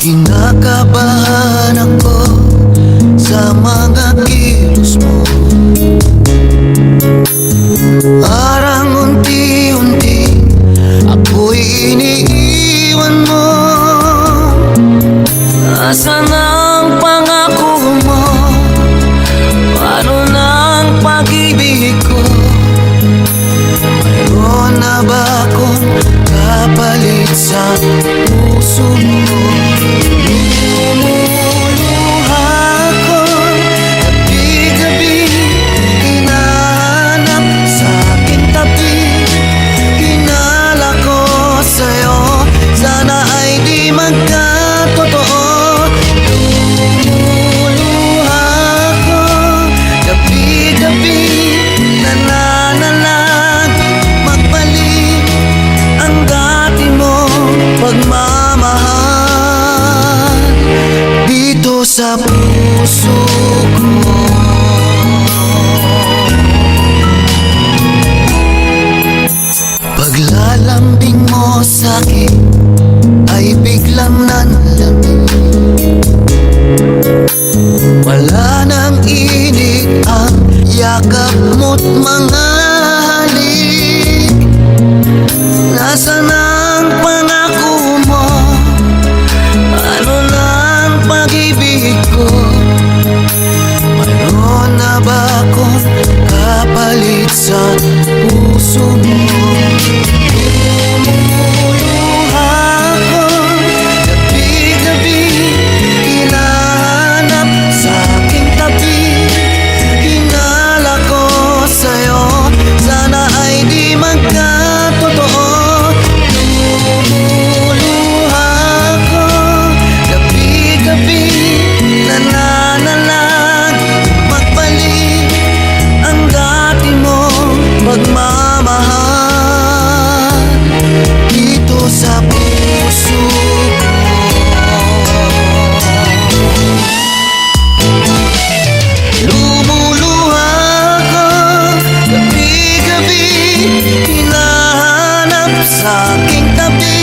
Kinakabahan ako sa mga kilos mo. Parang unti-unti ako'y iniiwan mo. Nasaan ang pangako mo? Paano ng pag-ibig ko? Mayroon na ba akong kapalit sa puso mo? Sa puso ko, paglalambing mo sa'kin ay biglang nanlamig. Wala nang init ang yakap mo't mga halik. Nasaan ang pangako mo? Ano nang pag-ibig ko? Mayroon na ba akong kapalit sa puso mo? Lumuluha ako, gabi-gabi hinahanap sa aking tabi. Hinala ko sa'yo, sana ay di magkatotoo. Lumuluha ako, gabi-gabi nananalag, magbalik ang dati mong pagmamahal dito sa puso ko. Lumuluha ako, gabi-gabi hinahanap sa aking tabi.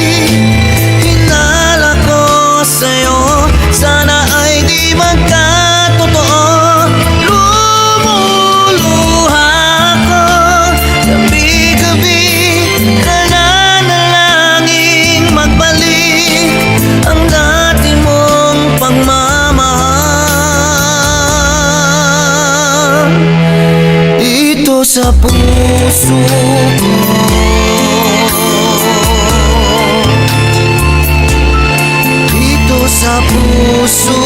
Hinala ko sa'yo, sana ay di magkatotoo. Lumuluha ako, gabi-gabi nananalangin, magbalik ang dati mong pagmamahal dito sa puso ko. Dito sa puso